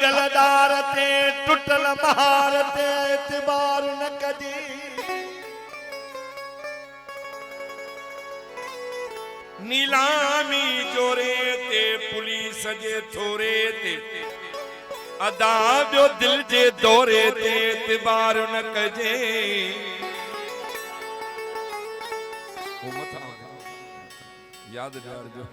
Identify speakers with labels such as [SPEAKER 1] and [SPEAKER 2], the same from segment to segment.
[SPEAKER 1] अकलदार ते टुटल महार ते एतबार न कजे नीलामी जोरे ते पुलिस जे थोरे ते अदा जो दिल जे दौरे ते एतबार न कजे याद जो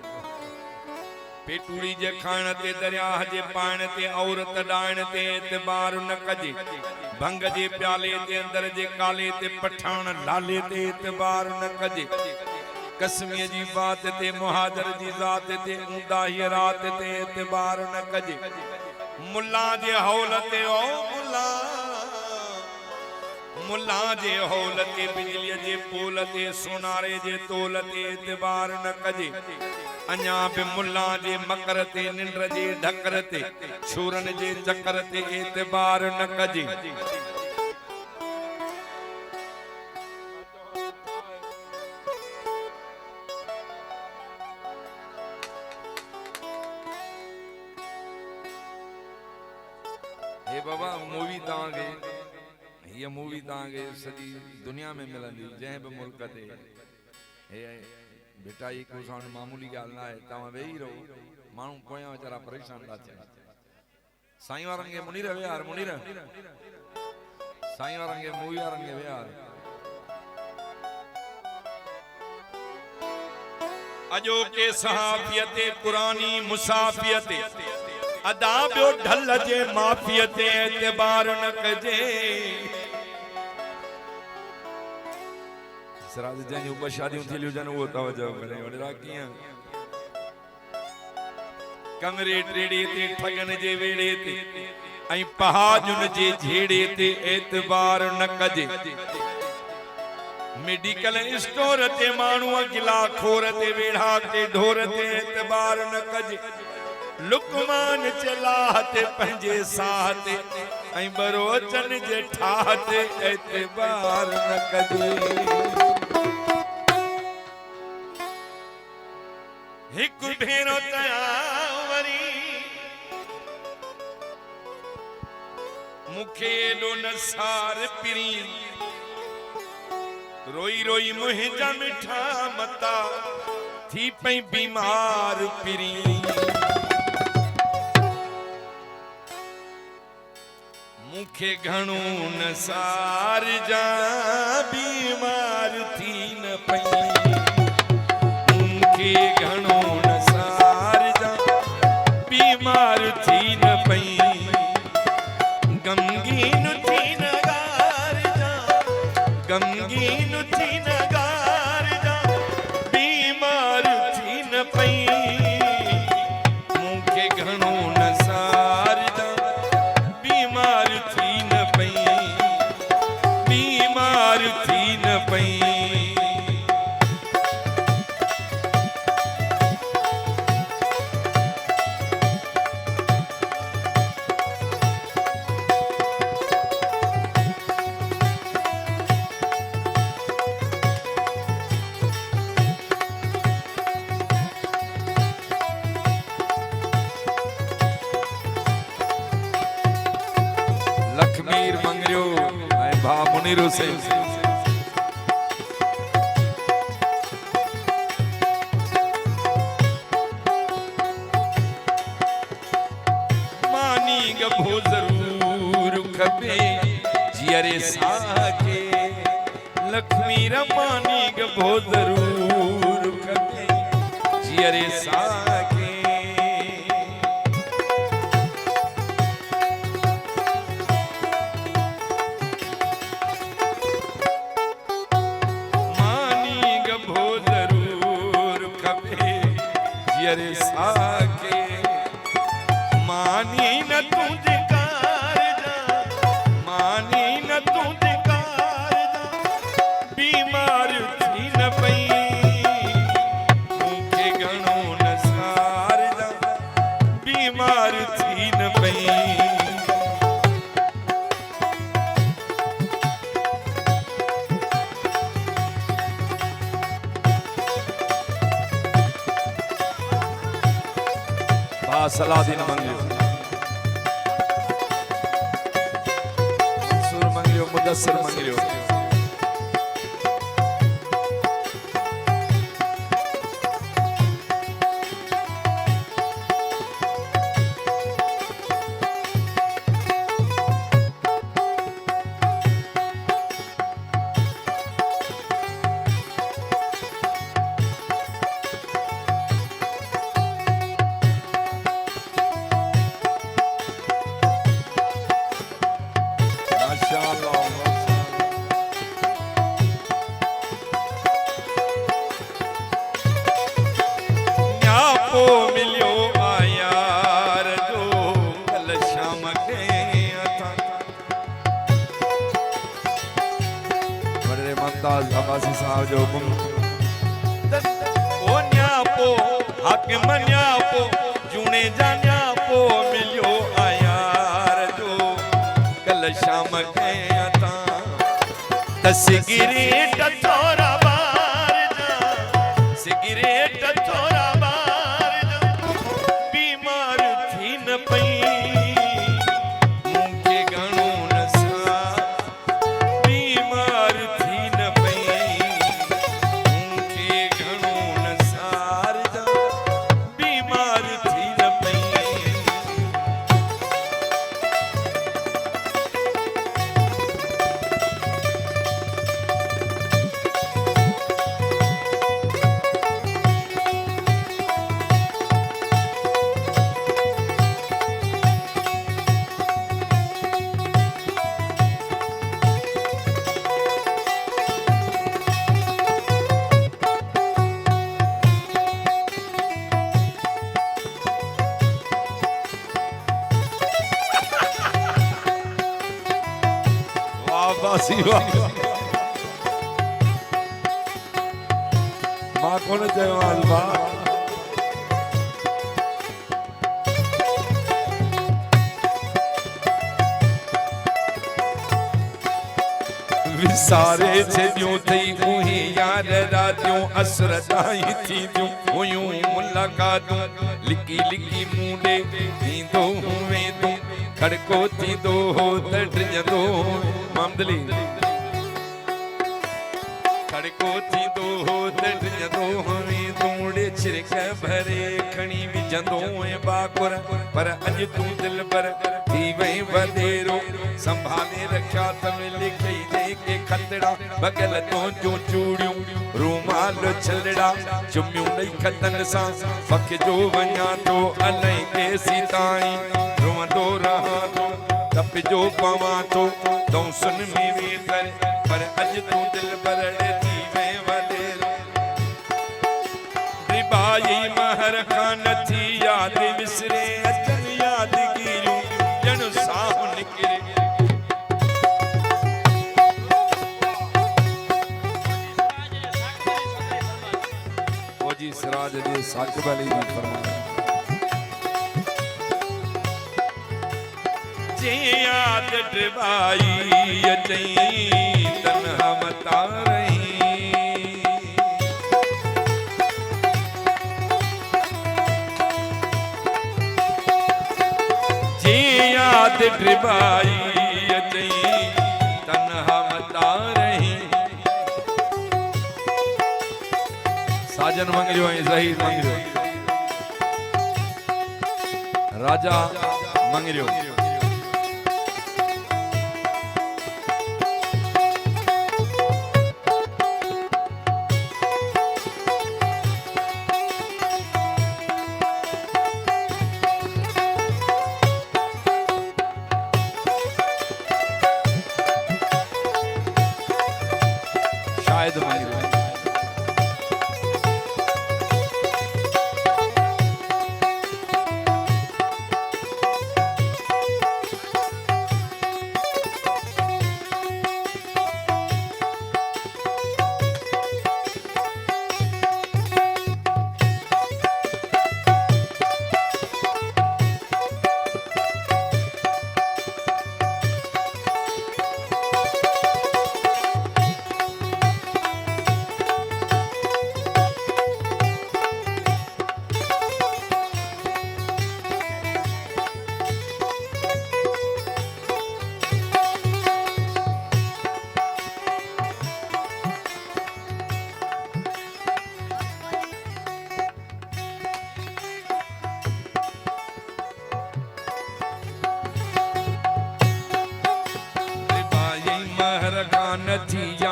[SPEAKER 1] पेटूड़ी जे खाण ते दरिया जे पाण ते औरत डाण ते एतबार न कजे भंग जे प्याले ते अंदर जे काले ते पठान लाले ते एतबार न कजे कसमीअ जी बात ते मुहादर जी ज़ात ते ऊंदा ही रात ते एतबार न कजे मुल्ला जे हौल ते ओ मुल्ला जे हौल ते बिजली जे पोल ते सोनारे जे तोल ते एतबार न कजे अञा बि मुल्ला जे मकर ते निंड जे ढकर ते छूरन जे चकर ते एतबार न कजे हे बाबा मूवी तांगे ये मूवी तांगे सजी दुनिया में मिलंदी जंहिं बि मुल्क ते हे बेटा ये को साउंड मामूली गाल ना है तवा वेही रहो मानू पोया बेचारा परेशान था थियन साईं वारन के मुनीर वे यार मुनीर साईं वारन के मूवी वारन के वे यार अजो के सहाफियत पुरानी मुसाफियत अदा बियो ढल जे माफियत एतबार न कजे सराज जन ऊपर शादियों थी जन वो तवज्जो करे वडरा किया कमरे टेड़े ते ठगन जे वेड़े ते ऐं पहाजुन जे झेड़े ते एतबार न कजे मेडिकल स्टोर ते माण्हू गिला खोर ते वेड़ा ते ढोर ते एतबार न कजे लुकमान चलाह ते पंजे साह ते ऐं बरोचन जे ठाह ते एतबार न कजे एक भेरो तयावरी मुखे लो नसार पिरी रोई रोई मुहिंजा मिठा मता थी पई बीमार पिरी मुखे घणो नसार जा बीमार थी न पई मुखे घणो नसार जा बीमार थी न पई गमगीन थी न गार जा गमगीन थी न गार जा बीमार थी न पई मुखे घणो नसार जा बीमार थी न पई बीमार थी न पई लखमीर मंगरियो ऐं भा मुनीर हुसैन मानी गभो जरूर खपे जियरे साके लखमीर मानी गभो जरूर खपे जियरे साके जियरे साके मानी न तुझे कार जा मानी न तुझे कार जा बीमार थी न पई मुखे घणो नसार जा बीमार थी न पई सलादीन मंगलियो मंगियो मुदस्सर मंगियो अब्बासी साहब जो हुकुम ओ न्यापो हाकिम न्यापो जूने जा न्यापो मिलियो आयार जो कल शाम के अता सिगरेट थोड़ा बार जा सिगरेट थोड़ा बार जा बीमार थी न पई मां कोन चयो अल्बा विसारे छॾियूं थई उही यार रातियूं असरदाई थींदियूं हुयूं मुलाक़ातूं लिकी लिकी मूंडे थींदो वेंदो खड़को थींदो हो त टिजंदो मामदली खड़को थींदो हो त टिजंदो वेंदो छिरक भरे खणी विझंदो ऐं बाकुर पर अॼु तूं दिल पर थी वई वधेरो संभाले रखिया त मिली कई के खतड़ा बगल तो जो चूड़ियों रूमाल छलड़ा चुमियूं ॾेई खतन सां फक जो वञा तो अलाई केसी ताईं रोअंदो रहां तो तपिजो पवां तो तूं सुन में वेंदर पर अॼु तूं दिल पर थी वई वधेरो रिबाई महर खान थी याद विसरे अचन यादगिरियूं ॼण साहु निकिरे सिराज जी साकिब अली जी फरमाया जे याद ड्रबाई अचई तन्हा मता रही जे याद ड्रबाई अचई तन्हा मता रही साजन मंगरियो ऐं ज़हीर मंगरियो राजा मंगरियो शायद मंगरियो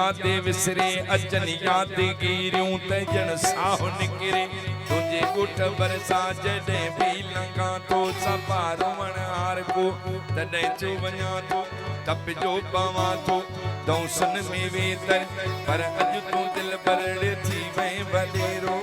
[SPEAKER 1] यादे विसरे अचन यादगिरियूं त जण साहु निकिरे तुझे गुठ बरसा जॾहिं बि लंघा थो सफ़ा रोवण हार को तॾहिं चो वञा थो तप जो पवां थो दौसन में वेतर पर अॼु तूं दिल भरड़ थी वई वॾेरो